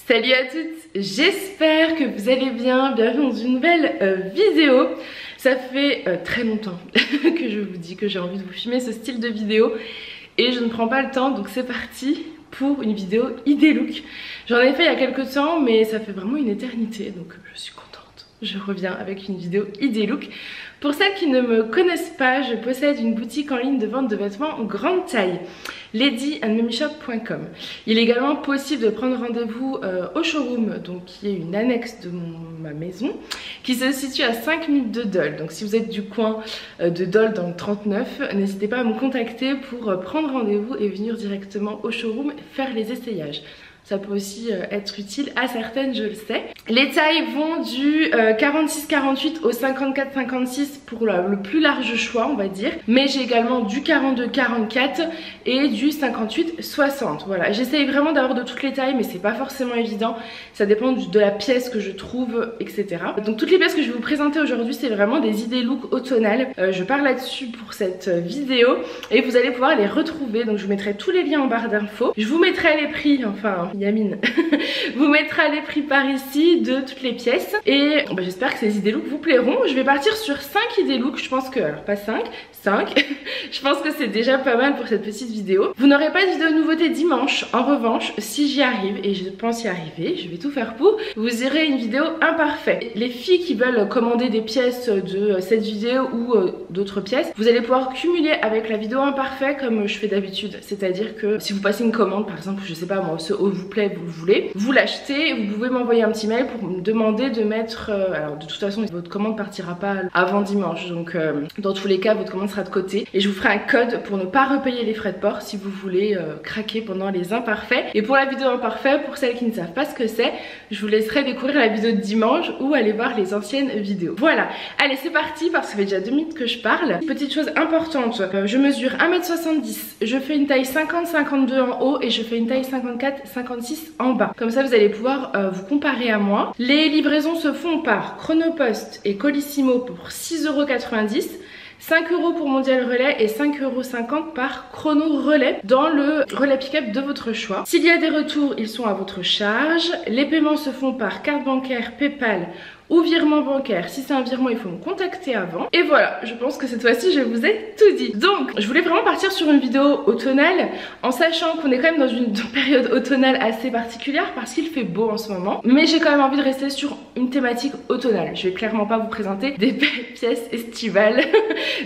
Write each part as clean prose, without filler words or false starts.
Salut à toutes, j'espère que vous allez bien, bienvenue dans une nouvelle vidéo. Ça fait très longtemps que je vous dis que j'ai envie de vous filmer ce style de vidéo et je ne prends pas le temps, donc c'est parti pour une vidéo idée look. J'en ai fait il y a quelques temps mais ça fait vraiment une éternité, donc je suis contente. Je reviens avec une vidéo idée look. Pour celles qui ne me connaissent pas, je possède une boutique en ligne de vente de vêtements en grande taille, ladyandmummyshop.com. Il est également possible de prendre rendez-vous au showroom, donc qui est une annexe de ma maison, qui se situe à 5 minutes de Dole. Donc si vous êtes du coin de Dole dans le 39, n'hésitez pas à me contacter pour prendre rendez-vous et venir directement au showroom faire les essayages. Ça peut aussi être utile à certaines, je le sais. Les tailles vont du 46-48 au 54-56 pour le plus large choix, on va dire. Mais j'ai également du 42-44 et du 58-60. Voilà, j'essaye vraiment d'avoir de toutes les tailles, mais c'est pas forcément évident. Ça dépend de la pièce que je trouve, etc. Donc toutes les pièces que je vais vous présenter aujourd'hui, c'est vraiment des idées look automnales. Je pars là-dessus pour cette vidéo et vous allez pouvoir les retrouver. Donc je vous mettrai tous les liens en barre d'infos. Je vous mettrai les prix, enfin... Yamine vous mettra les prix par ici de toutes les pièces et j'espère que ces idées look vous plairont. Je vais partir sur 5 idées look, je pense que, alors pas 5 je pense que c'est déjà pas mal pour cette petite vidéo. Vous n'aurez pas de vidéo nouveauté dimanche, en revanche si j'y arrive, et je pense y arriver, je vais tout faire pour, vous aurez une vidéo imparfaite. Les filles qui veulent commander des pièces de cette vidéo ou d'autres pièces, vous allez pouvoir cumuler avec la vidéo imparfaite comme je fais d'habitude, c'est à dire que si vous passez une commande par exemple, je sais pas moi, ce haut vous plaît, vous le voulez, vous l'achetez, vous pouvez m'envoyer un petit mail pour me demander de mettre, alors de toute façon votre commande partira pas avant dimanche, donc dans tous les cas votre commande sera de côté et je vous ferai un code pour ne pas repayer les frais de port si vous voulez craquer pendant les imparfaits. Et pour la vidéo imparfaite, pour celles qui ne savent pas ce que c'est, je vous laisserai découvrir la vidéo de dimanche ou aller voir les anciennes vidéos. Voilà, allez c'est parti parce que ça fait déjà 2 minutes que je parle. Petite chose importante, je mesure 1m70, je fais une taille 50-52 en haut et je fais une taille 54-56 en bas. Comme ça vous allez pouvoir vous comparer à moi. Les livraisons se font par Chronopost et Colissimo pour 6,90 €. 5 € pour Mondial Relais et 5,50 € par Chrono Relais dans le relais pick-up de votre choix. S'il y a des retours, ils sont à votre charge. Les paiements se font par carte bancaire, PayPal ou virement bancaire. Si c'est un virement, il faut me contacter avant. Et voilà, je pense que cette fois-ci, je vous ai tout dit. Donc, je voulais vraiment partir sur une vidéo automnale en sachant qu'on est quand même dans une période automnale assez particulière parce qu'il fait beau en ce moment. Mais j'ai quand même envie de rester sur une thématique automnale. Je vais clairement pas vous présenter des belles pièces estivales.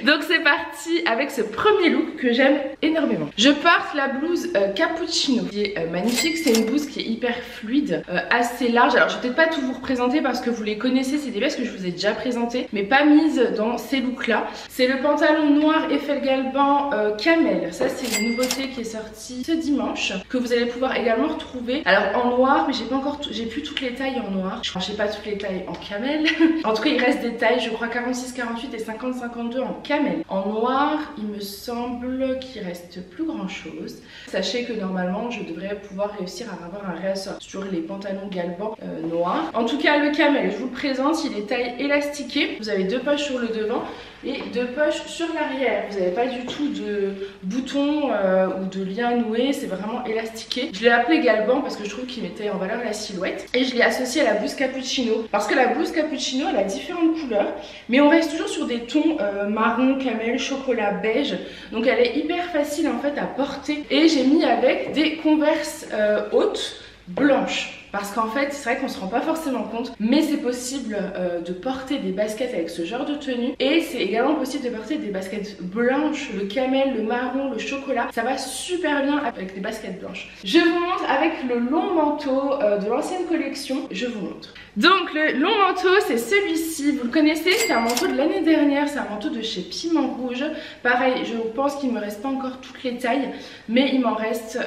Donc c'est parti avec ce premier look que j'aime énormément. Je porte la blouse Cappuccino qui est magnifique. C'est une blouse qui est hyper fluide, assez large. Alors je vais peut-être pas tout vous représenter parce que vous les connaissez. C'est des pièces que je vous ai déjà présentées mais pas mises dans ces looks là. C'est le pantalon noir Eiffel Galban camel. Ça c'est une nouveauté qui est sortie ce dimanche que vous allez pouvoir également retrouver. Alors en noir, mais j'ai plus toutes les tailles en noir. Je crois que j'ai pas toutes les tailles en camel. En tout cas il reste des tailles, je crois 46-48 et 50-52 en camel. En noir il me semble qu'il reste plus grand chose. Sachez que normalement je devrais pouvoir réussir à avoir un réassort sur les pantalons Galban noirs. En tout cas le camel, je vous le présente, il est taille élastiquée. Vous avez 2 poches sur le devant et 2 poches sur l'arrière. Vous n'avez pas du tout de boutons ou de liens noués, c'est vraiment élastiqué. Je l'ai appelé Galban parce que je trouve qu'il mettait en valeur la silhouette. Et je l'ai associé à la blouse Cappuccino parce que la blouse Cappuccino elle a différentes couleurs, mais on reste toujours sur des tons marron, camel, chocolat, beige. Donc elle est hyper facile en fait à porter. Et j'ai mis avec des Converse hautes blanches. Parce qu'en fait, c'est vrai qu'on se rend pas forcément compte, mais c'est possible de porter des baskets avec ce genre de tenue. Et c'est également possible de porter des baskets blanches, le camel, le marron, le chocolat. Ça va super bien avec des baskets blanches. Je vous montre avec le long manteau de l'ancienne collection. Je vous montre. Donc le long manteau, c'est celui-ci. Vous le connaissez, c'est un manteau de l'année dernière. C'est un manteau de chez Piment Rouge. Pareil, je pense qu'il me reste pas encore toutes les tailles, mais il m'en reste...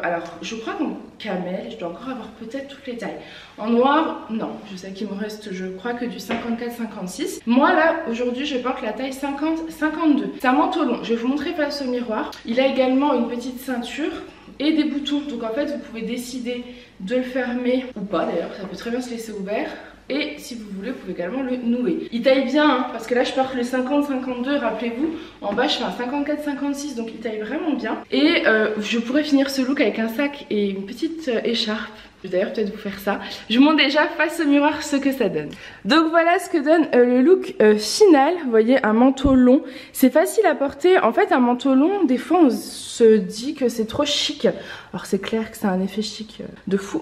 alors, je crois qu'en camel, je dois encore avoir peut-être toutes les tailles. En noir, non, je sais qu'il me reste, je crois que du 54-56. Moi là, aujourd'hui, je porte la taille 50-52. C'est un manteau long, je vais vous montrer face au miroir. Il a également une petite ceinture et des boutons. Donc en fait, vous pouvez décider de le fermer ou pas d'ailleurs, ça peut très bien se laisser ouvert. et si vous voulez vous pouvez également le nouer. Il taille bien hein, parce que là je porte le 50-52, rappelez-vous, en bas je fais un 54-56 donc il taille vraiment bien. Et je pourrais finir ce look avec un sac et une petite écharpe. Je vais d'ailleurs peut-être vous faire ça. Je vous montre déjà face au miroir ce que ça donne. Donc voilà ce que donne le look final. Vous voyez, un manteau long. C'est facile à porter. En fait, un manteau long, des fois on se dit que c'est trop chic. Alors c'est clair que c'est un effet chic de fou.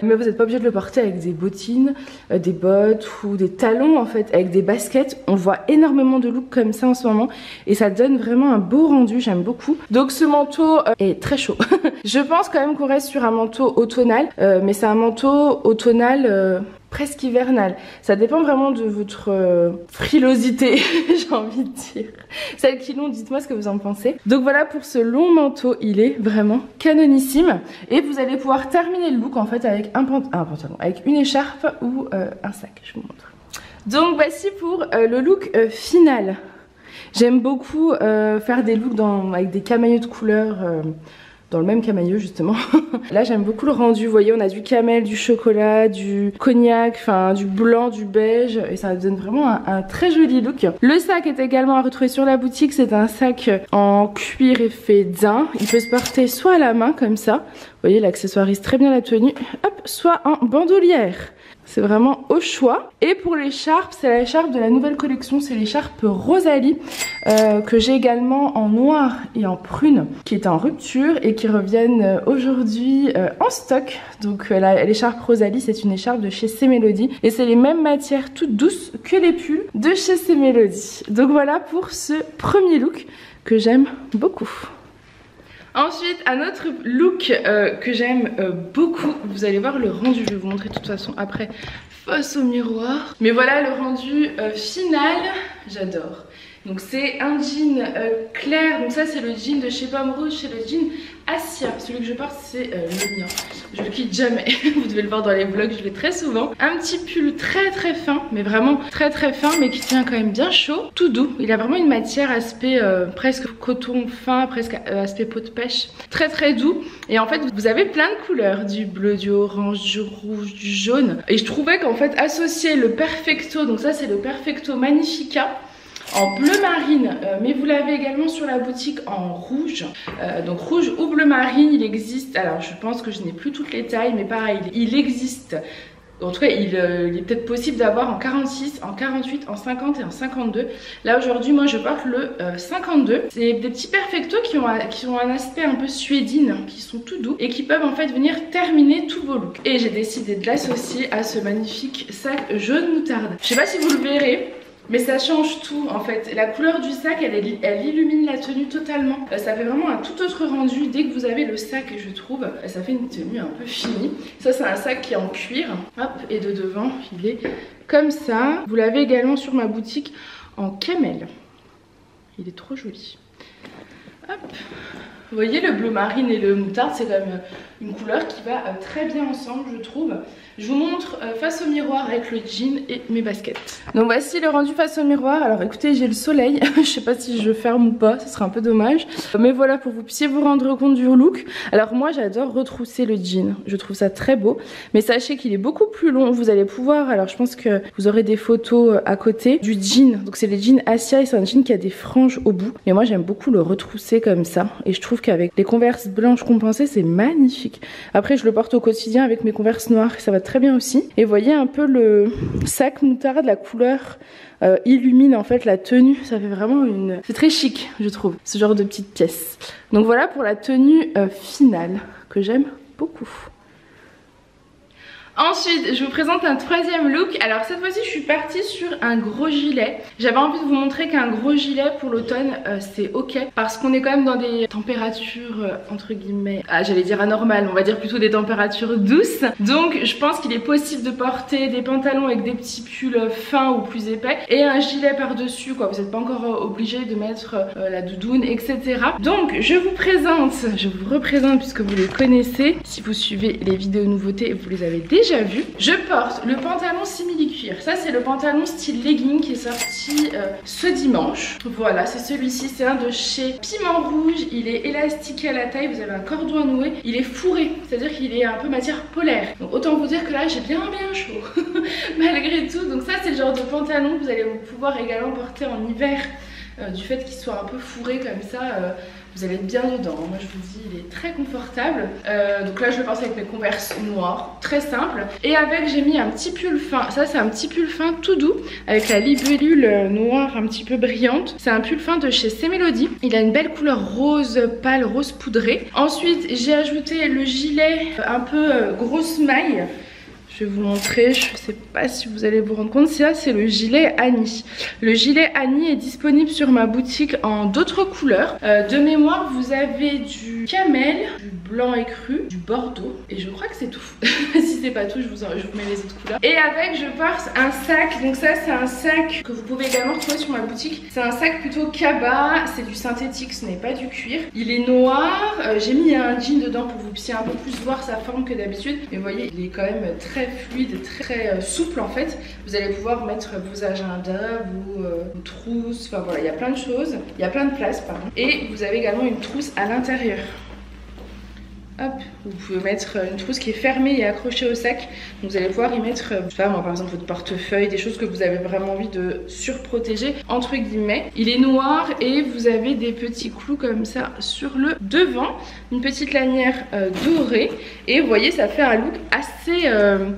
Mais vous n'êtes pas obligé de le porter avec des bottines, des bottes ou des talons en fait, avec des baskets. On voit énormément de looks comme ça en ce moment. Et ça donne vraiment un beau rendu, j'aime beaucoup. Donc ce manteau est très chaud. Je pense quand même qu'on reste sur un manteau automnal. Mais c'est un manteau automnal presque hivernal. Ça dépend vraiment de votre frilosité, j'ai envie de dire. Celles qui l'ont, dites-moi ce que vous en pensez. Donc voilà pour ce long manteau, il est vraiment canonissime. Et vous allez pouvoir terminer le look en fait avec un pantalon, avec une écharpe ou un sac, je vous montre. Donc voici pour le look final. J'aime beaucoup faire des looks avec des camaïeux de couleurs. Dans le même camailleux justement. Là j'aime beaucoup le rendu, vous voyez on a du camel, du chocolat, du cognac, enfin du blanc, du beige et ça donne vraiment un très joli look. Le sac est également à retrouver sur la boutique, c'est un sac en cuir effet daim. Il peut se porter soit à la main comme ça, vous voyez l'accessoirise très bien la tenue, hop, soit en bandoulière. C'est vraiment au choix. Et pour l'écharpe, c'est l'écharpe de la nouvelle collection, c'est l'écharpe Rosalie que j'ai également en noir et en prune, qui est en rupture et qui reviennent aujourd'hui en stock. Donc l'écharpe Rosalie, c'est une écharpe de chez C-Melody et c'est les mêmes matières toutes douces que les pulls de chez C-Melody. Donc voilà pour ce premier look que j'aime beaucoup. Ensuite, un autre look que j'aime beaucoup, vous allez voir le rendu, je vais vous montrer de toute façon après face au miroir. Mais voilà le rendu final, j'adore. Donc c'est un jean clair, donc ça c'est le jean de chez Pomme Rouge, c'est le jean Asia. Celui que je porte c'est le mien, je le quitte jamais, vous devez le voir dans les vlogs, je l'ai très souvent. Un petit pull très très fin, mais vraiment très très fin, mais qui tient quand même bien chaud, tout doux. Il a vraiment une matière aspect presque coton fin, presque aspect peau de pêche, très très doux. Et en fait vous avez plein de couleurs, du bleu, du orange, du rouge, du jaune. Et je trouvais qu'en fait associer le Perfecto, donc ça c'est le Perfecto Magnifica, en bleu marine, mais vous l'avez également sur la boutique en rouge, donc rouge ou bleu marine. Il existe, alors je pense que je n'ai plus toutes les tailles, mais pareil il existe, en tout cas il est peut-être possible d'avoir en 46, en 48, en 50 et en 52. Là aujourd'hui moi je porte le 52. C'est des petits perfectos qui ont un aspect un peu suédine, qui sont tout doux et qui peuvent en fait venir terminer tous vos looks. Et j'ai décidé de l'associer à ce magnifique sac jaune moutarde. Je sais pas si vous le verrez, mais ça change tout en fait. La couleur du sac, elle illumine la tenue totalement. Ça fait vraiment un tout autre rendu dès que vous avez le sac, je trouve. Ça fait une tenue un peu finie. Ça c'est un sac qui est en cuir. Hop, et de devant, il est comme ça. Vous l'avez également sur ma boutique en camel. Il est trop joli. Hop. Vous voyez le bleu marine et le moutarde, c'est quand même une couleur qui va très bien ensemble je trouve. Je vous montre face au miroir avec le jean et mes baskets. Donc voici le rendu face au miroir. Alors écoutez, j'ai le soleil, je sais pas si je ferme ou pas, ce serait un peu dommage. Mais voilà, pour que vous puissiez vous rendre compte du look. Alors moi j'adore retrousser le jean, je trouve ça très beau. Mais sachez qu'il est beaucoup plus long, vous allez pouvoir, alors je pense que vous aurez des photos à côté du jean. Donc c'est le jean Asia et c'est un jean qui a des franges au bout. Mais moi j'aime beaucoup le retrousser comme ça. Et je trouve qu'avec les converses blanches compensées, c'est magnifique. Après je le porte au quotidien avec mes converses noires et ça va très bien aussi. Et vous voyez un peu le sac moutarde, la couleur illumine en fait la tenue. Ça fait vraiment une... C'est très chic je trouve, ce genre de petites pièces. Donc voilà pour la tenue finale que j'aime beaucoup. Ensuite, je vous présente un troisième look. Alors cette fois-ci, je suis partie sur un gros gilet. J'avais envie de vous montrer qu'un gros gilet pour l'automne, c'est ok. Parce qu'on est quand même dans des températures, entre guillemets, j'allais dire anormales, on va dire plutôt des températures douces. Donc je pense qu'il est possible de porter des pantalons avec des petits pulls fins ou plus épais. Et un gilet par-dessus, quoi. Vous n'êtes pas encore obligé de mettre la doudoune, etc. Donc je vous représente puisque vous les connaissez. Si vous suivez les vidéos nouveautés, vous les avez déjà déjà vu. Je porte le pantalon simili-cuir. Ça c'est le pantalon style legging qui est sorti ce dimanche. Voilà, c'est celui-ci, c'est un de chez Piment Rouge. Il est élastiqué à la taille, vous avez un cordon à nouer. Il est fourré, c'est-à-dire qu'il est un peu matière polaire. Donc autant vous dire que là j'ai bien chaud malgré tout. Donc ça c'est le genre de pantalon que vous allez pouvoir également porter en hiver. Du fait qu'il soit un peu fourré comme ça, vous allez être bien dedans. Moi je vous dis, il est très confortable. Donc là je le porte avec mes Converse noirs, très simple. Et avec, j'ai mis un petit pull fin. Ça c'est un petit pull fin tout doux avec la libellule noire un petit peu brillante. C'est un pull fin de chez Cmélodie. Il a une belle couleur rose pâle, rose poudré. Ensuite j'ai ajouté le gilet un peu grosse maille. Je vais vous montrer, je ne sais pas si vous allez vous rendre compte, ça c'est le gilet Annie. Le gilet Annie est disponible sur ma boutique en d'autres couleurs. De mémoire, vous avez du camel, du blanc écru, du bordeaux et je crois que c'est tout. Si c'est pas tout, je vous mets les autres couleurs. Et avec, je porte un sac, donc ça c'est un sac que vous pouvez également retrouver sur ma boutique. C'est un sac plutôt cabas, c'est du synthétique, ce n'est pas du cuir. Il est noir, j'ai mis un jean dedans pour que vous puissiez un peu plus voir sa forme que d'habitude. Mais vous voyez, il est quand même très fluide, très souple en fait. Vous allez pouvoir mettre vos agendas, vos trousses, enfin voilà, il y a plein de choses, il y a plein de place pardon. Et vous avez également une trousse à l'intérieur. Hop, vous pouvez mettre une trousse qui est fermée et accrochée au sac. Donc vous allez pouvoir y mettre, je sais pas moi, par exemple votre portefeuille, des choses que vous avez vraiment envie de surprotéger entre guillemets. Il est noir et vous avez des petits clous comme ça sur le devant, une petite lanière dorée et vous voyez ça fait un look assez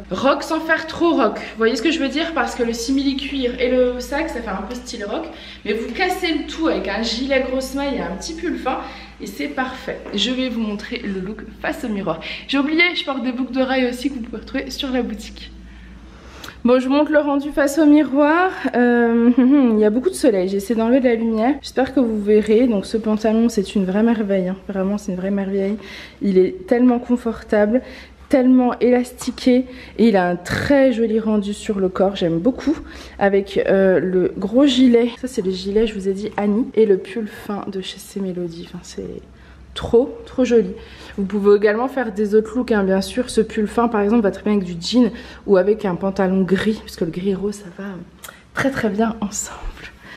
rock sans faire trop rock. Vous voyez ce que je veux dire, parce que le simili cuir et le sac ça fait un peu style rock, mais vous cassez le tout avec un gilet grosse maille et un petit pull fin. Et c'est parfait. Je vais vous montrer le look face au miroir. J'ai oublié, je porte des boucles d'oreilles aussi que vous pouvez retrouver sur la boutique. Bon, je vous montre le rendu face au miroir. Il y a beaucoup de soleil, j'ai essayé d'enlever de la lumière. J'espère que vous verrez. Donc ce pantalon, c'est une vraie merveille. Hein. Vraiment, c'est une vraie merveille. Il est tellement confortable, tellement élastiqué et il a un très joli rendu sur le corps, j'aime beaucoup, avec le gros gilet, ça c'est le gilet je vous ai dit Annie, et le pull fin de chez Cmélodie. Enfin, c'est trop joli. Vous pouvez également faire des autres looks hein, bien sûr. Ce pull fin par exemple va très bien avec du jean ou avec un pantalon gris, parce que le gris rose ça va très bien ensemble.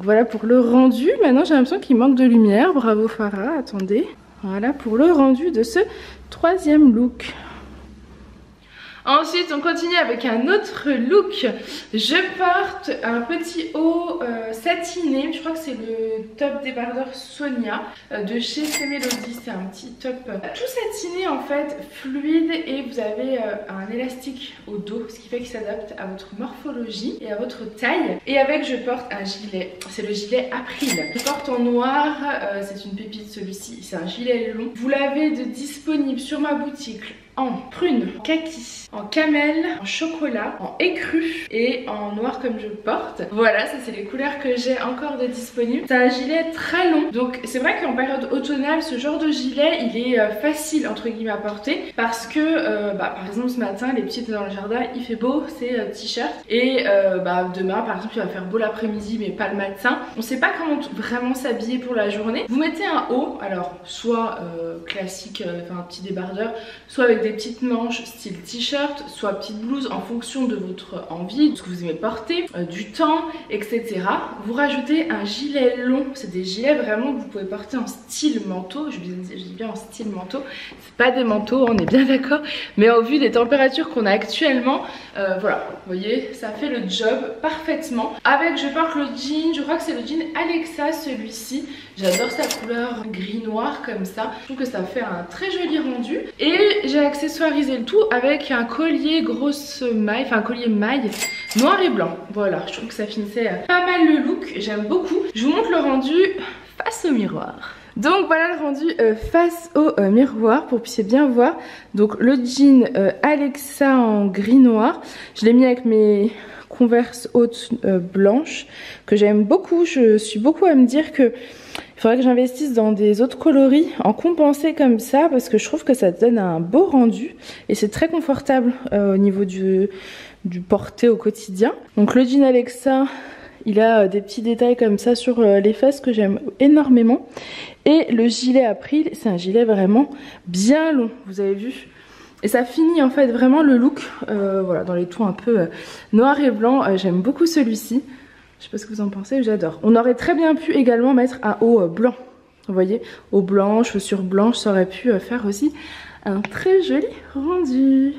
Voilà pour le rendu. Maintenant j'ai l'impression qu'il manque de lumière, bravo Farah, attendez. Voilà pour le rendu de ce troisième look. Ensuite on continue avec un autre look. Je porte un petit haut satiné, je crois que c'est le top débardeur Sonia de chez Cmélodie. C'est un petit top tout satiné en fait, fluide, et vous avez un élastique au dos, ce qui fait qu'il s'adapte à votre morphologie et à votre taille. Et avec je porte un gilet, c'est le gilet April. Je porte en noir, c'est une pépite celui-ci, c'est un gilet long. Vous l'avez disponible sur ma boutique en prune, en kaki, en camel, en chocolat, en écru et en noir comme je porte. Voilà, ça c'est les couleurs que j'ai encore de disponibles. C'est un gilet très long, donc c'est vrai qu'en période automnale, ce genre de gilet, il est facile entre guillemets à porter parce que, par exemple ce matin, les petits étaient dans le jardin, il fait beau, c'est t-shirt, et demain par exemple il va faire beau l'après-midi mais pas le matin. On sait pas comment vraiment s'habiller pour la journée. Vous mettez un haut, alors soit classique, enfin un petit débardeur, soit avec des petites manches style t-shirt, soit petite blouse en fonction de votre envie, de ce que vous aimez porter, du temps, etc. Vous rajoutez un gilet long, c'est des gilets vraiment que vous pouvez porter en style manteau, je dis bien en style manteau, c'est pas des manteaux, on est bien d'accord, mais au vu des températures qu'on a actuellement, voilà, vous voyez, ça fait le job parfaitement. Avec, je porte le jean, je crois que c'est le jean Alexa celui-ci, j'adore sa couleur gris-noir comme ça, je trouve que ça fait un très joli rendu, et j'ai accessoirisé le tout avec un collier grosse maille, enfin un collier maille noir et blanc. Voilà, je trouve que ça finissait pas mal le look, j'aime beaucoup. Je vous montre le rendu face au miroir. Donc voilà le rendu face au miroir pour que vous puissiez bien voir. Donc le jean Alexa en gris noir, je l'ai mis avec mes Converse hautes blanches que j'aime beaucoup. Je suis beaucoup à me dire que il faudrait que j'investisse dans des autres coloris en compensé comme ça, parce que je trouve que ça donne un beau rendu et c'est très confortable au niveau du porté au quotidien. Donc le jean Alexa, il a des petits détails comme ça sur les fesses que j'aime énormément. Et le gilet April, c'est un gilet vraiment bien long, vous avez vu. Et ça finit en fait vraiment le look, voilà, dans les tons un peu noir et blanc. J'aime beaucoup celui-ci. Je sais pas ce que vous en pensez, j'adore. On aurait très bien pu également mettre un haut blanc. Vous voyez, haut blanc, chaussures blanches, ça aurait pu faire aussi un très joli rendu.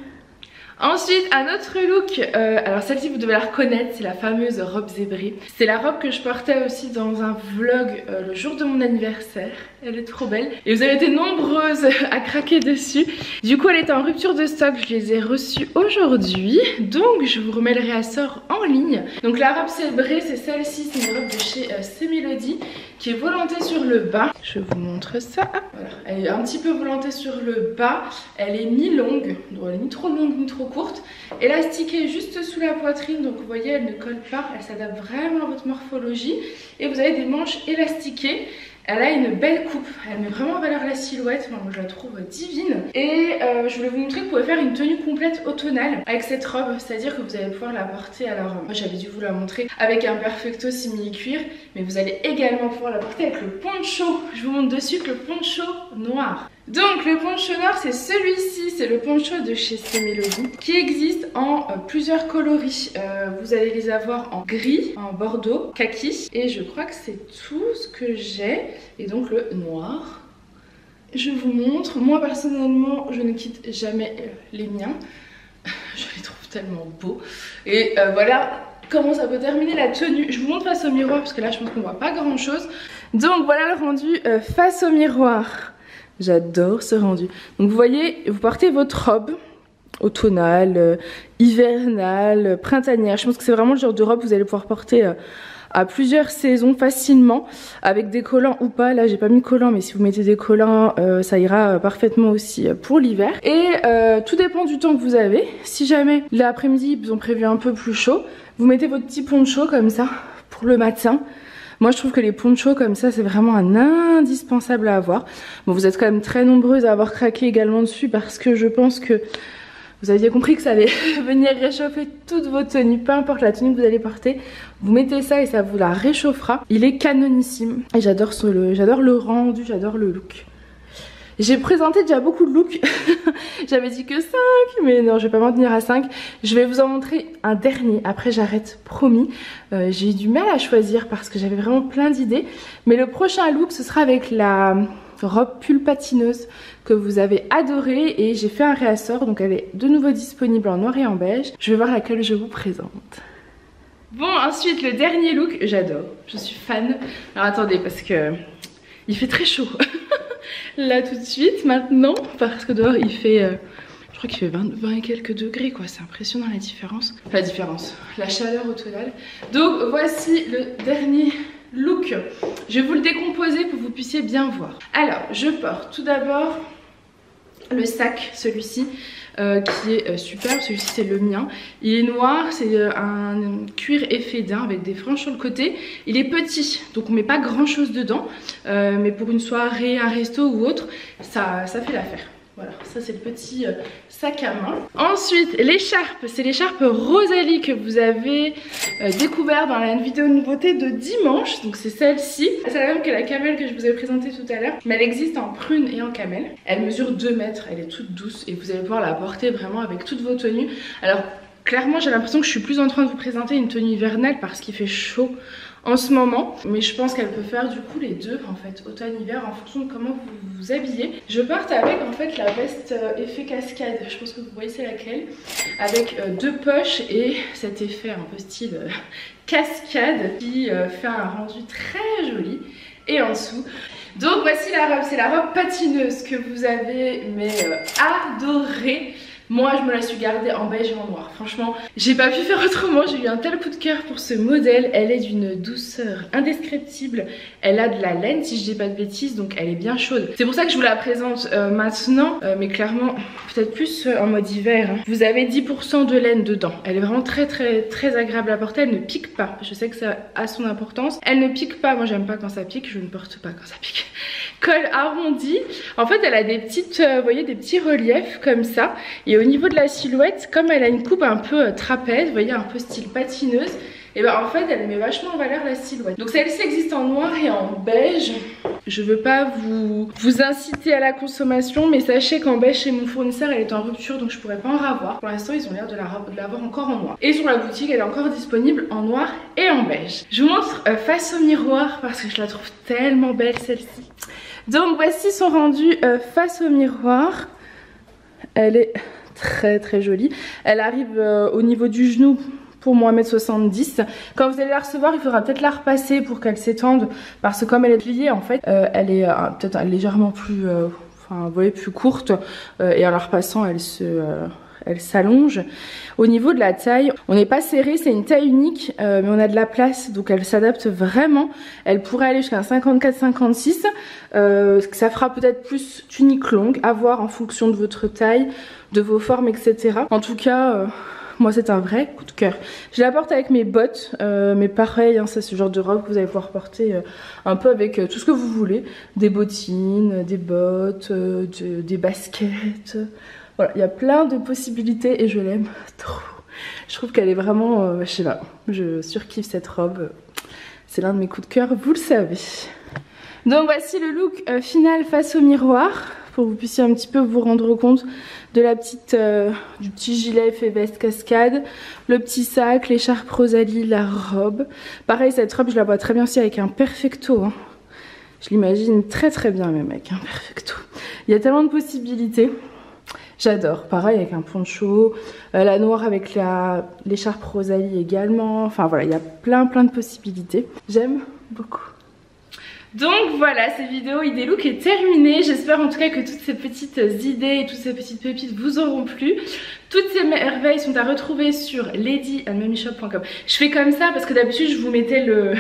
Ensuite, un autre look, alors celle-ci vous devez la reconnaître, c'est la fameuse robe zébrée. C'est la robe que je portais aussi dans un vlog le jour de mon anniversaire. Elle est trop belle et vous avez été nombreuses à craquer dessus. Du coup elle était en rupture de stock, je les ai reçues aujourd'hui. Donc je vous remets le réassort en ligne. Donc la robe zébrée c'est celle-ci, c'est une robe de chez C-Melody qui est volantée sur le bas. Je vous montre ça. Voilà. Elle est un petit peu volantée sur le bas. Elle est mi-longue, donc elle est ni trop longue ni trop courte. Élastiquée juste sous la poitrine, donc vous voyez elle ne colle pas, elle s'adapte vraiment à votre morphologie. Et vous avez des manches élastiquées. Elle a une belle coupe, elle met vraiment en valeur la silhouette, moi je la trouve divine. Et je voulais vous montrer que vous pouvez faire une tenue complète automnale avec cette robe, c'est-à-dire que vous allez pouvoir la porter, alors moi j'avais dû vous la montrer avec un perfecto simili cuir, mais vous allez également pouvoir la porter avec le poncho. Je vous montre de suite le poncho noir. Donc le poncho noir c'est celui-ci, c'est le poncho de chez C-Melody qui existe en plusieurs coloris. Vous allez les avoir en gris, en bordeaux, kaki et je crois que c'est tout ce que j'ai. Et donc le noir. Je vous montre, moi personnellement je ne quitte jamais les miens. Je les trouve tellement beaux. Et voilà comment ça peut terminer la tenue. Je vous montre face au miroir parce que là je pense qu'on voit pas grand chose. Donc voilà le rendu face au miroir. J'adore ce rendu. Donc vous voyez, vous portez votre robe automnale, hivernale, printanière. Je pense que c'est vraiment le genre de robe que vous allez pouvoir porter à plusieurs saisons facilement, avec des collants ou pas. Là j'ai pas mis de collants, mais si vous mettez des collants ça ira parfaitement aussi pour l'hiver. Et tout dépend du temps que vous avez. Si jamais l'après-midi ils ont prévu un peu plus chaud, vous mettez votre petit poncho comme ça pour le matin. Moi je trouve que les ponchos comme ça c'est vraiment un indispensable à avoir. Bon vous êtes quand même très nombreuses à avoir craqué également dessus parce que je pense que vous aviez compris que ça allait venir réchauffer toutes vos tenues, peu importe la tenue que vous allez porter. Vous mettez ça et ça vous la réchauffera. Il est canonissime et j'adore le rendu, j'adore le look. J'ai présenté déjà beaucoup de looks, j'avais dit que 5, mais non je vais pas m'en tenir à 5. Je vais vous en montrer un dernier, après j'arrête, promis. J'ai eu du mal à choisir parce que j'avais vraiment plein d'idées. Mais le prochain look ce sera avec la robe pull patineuse que vous avez adorée. Et j'ai fait un réassort, donc elle est de nouveau disponible en noir et en beige. Je vais voir laquelle je vous présente. Bon ensuite le dernier look, j'adore, je suis fan. Alors attendez parce que il fait très chaud. Là tout de suite maintenant parce que dehors il fait je crois qu'il fait 20 et quelques degrés quoi, c'est impressionnant la différence, la chaleur automnale. Donc voici le dernier look, je vais vous le décomposer pour que vous puissiez bien voir. Alors je porte tout d'abord le sac, celui-ci qui est superbe, celui-ci c'est le mien. Il est noir, c'est un cuir effet daim avec des franges sur le côté. Il est petit, donc on met pas grand chose dedans, mais pour une soirée, un resto ou autre, ça fait l'affaire. Voilà, ça c'est le petit sac à main. Ensuite, l'écharpe, c'est l'écharpe Rosalie que vous avez découvert dans la vidéo nouveauté de dimanche. Donc c'est celle-ci. C'est la même que la camel que je vous ai présentée tout à l'heure, mais elle existe en prune et en camel. Elle mesure 2 mètres, elle est toute douce et vous allez pouvoir la porter vraiment avec toutes vos tenues. Alors clairement j'ai l'impression que je suis plus en train de vous présenter une tenue hivernale parce qu'il fait chaud en ce moment, mais je pense qu'elle peut faire du coup les deux en fait, automne-hiver en fonction de comment vous vous habillez. Je porte avec en fait la veste effet cascade, je pense que vous voyez c'est laquelle, avec 2 poches et cet effet un peu style cascade qui fait un rendu très joli. Et en dessous, donc voici la robe, c'est la robe patineuse que vous avez mais adorée. Moi je me la suis gardée en beige et en noir. Franchement j'ai pas pu faire autrement, j'ai eu un tel coup de cœur pour ce modèle. Elle est d'une douceur indescriptible. Elle a de la laine si je dis pas de bêtises, donc elle est bien chaude. C'est pour ça que je vous la présente maintenant, mais clairement peut-être plus en mode hiver hein. Vous avez 10% de laine dedans. Elle est vraiment très agréable à porter. Elle ne pique pas, je sais que ça a son importance. Elle ne pique pas, moi j'aime pas quand ça pique, je ne porte pas quand ça pique. Col arrondi, en fait elle a des petites, vous voyez, des petits reliefs comme ça. Et au niveau de la silhouette, comme elle a une coupe un peu trapèze, vous voyez, un peu style patineuse, et ben en fait elle met vachement en valeur la silhouette. Donc celle-ci existe en noir et en beige. Je veux pas vous inciter à la consommation, mais sachez qu'en beige chez mon fournisseur elle est en rupture, donc je pourrais pas en ravoir. Pour l'instant ils ont l'air de l'avoir encore en noir. Et sur la boutique elle est encore disponible en noir et en beige. Je vous montre face au miroir parce que je la trouve tellement belle celle-ci. Donc voici son rendu face au miroir. Elle est très très jolie. Elle arrive au niveau du genou pour moi 1m70. Quand vous allez la recevoir, il faudra peut-être la repasser pour qu'elle s'étende, parce que comme elle est pliée en fait, elle est peut-être légèrement plus, enfin vous voyez, plus courte, et en la repassant elle s'allonge. Au niveau de la taille, on n'est pas serré, c'est une taille unique, mais on a de la place, donc elle s'adapte vraiment. Elle pourrait aller jusqu'à un 54-56, ça fera peut-être plus tunique longue, à voir en fonction de votre taille, de vos formes, etc. En tout cas, moi c'est un vrai coup de cœur. Je la porte avec mes bottes, mais pareil, hein, c'est ce genre de robe que vous allez pouvoir porter un peu avec tout ce que vous voulez. Des bottines, des bottes, des baskets. Voilà, il y a plein de possibilités et je l'aime trop. Je trouve qu'elle est vraiment, je sais pas, je surkiffe cette robe. C'est l'un de mes coups de cœur, vous le savez. Donc voici le look final face au miroir, pour que vous puissiez un petit peu vous rendre compte de la petite, du petit gilet fait veste cascade, le petit sac, l'écharpe Rosalie, la robe. Pareil, cette robe je la vois très bien aussi avec un perfecto, hein. Je l'imagine très très bien même avec un perfecto. Il y a tellement de possibilités. J'adore, pareil avec un poncho, la noire avec l'écharpe Rosalie également, enfin voilà, il y a plein de possibilités, j'aime beaucoup. Donc voilà, cette vidéo idée look est terminée. J'espère en tout cas que toutes ces petites idées et toutes ces petites pépites vous auront plu. Toutes ces merveilles sont à retrouver sur ladyandmamishop.com. Je fais comme ça parce que d'habitude je vous mettais le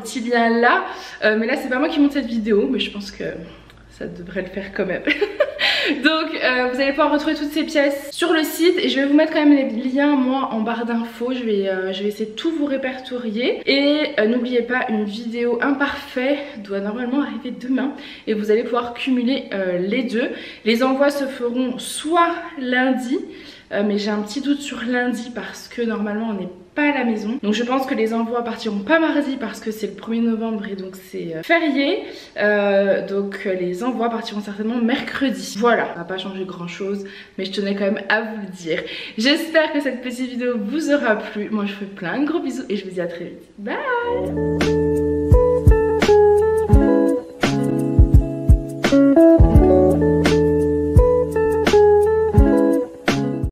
petit lien là, mais là c'est pas moi qui monte cette vidéo, mais je pense que ça devrait le faire quand même. Donc vous allez pouvoir retrouver toutes ces pièces sur le site et je vais vous mettre quand même les liens moi en barre d'infos. Je vais essayer de tout vous répertorier. Et n'oubliez pas, une vidéo imparfaite doit normalement arriver demain et vous allez pouvoir cumuler les deux. Les envois se feront soit lundi, mais j'ai un petit doute sur lundi parce que normalement on n'est pas à la maison. Donc je pense que les envois partiront pas mardi parce que c'est le 1er novembre et donc c'est férié. Donc les envois partiront certainement mercredi. Voilà, ça n'a pas changé grand chose, mais je tenais quand même à vous le dire. J'espère que cette petite vidéo vous aura plu. Moi je vous fais plein de gros bisous et je vous dis à très vite. Bye!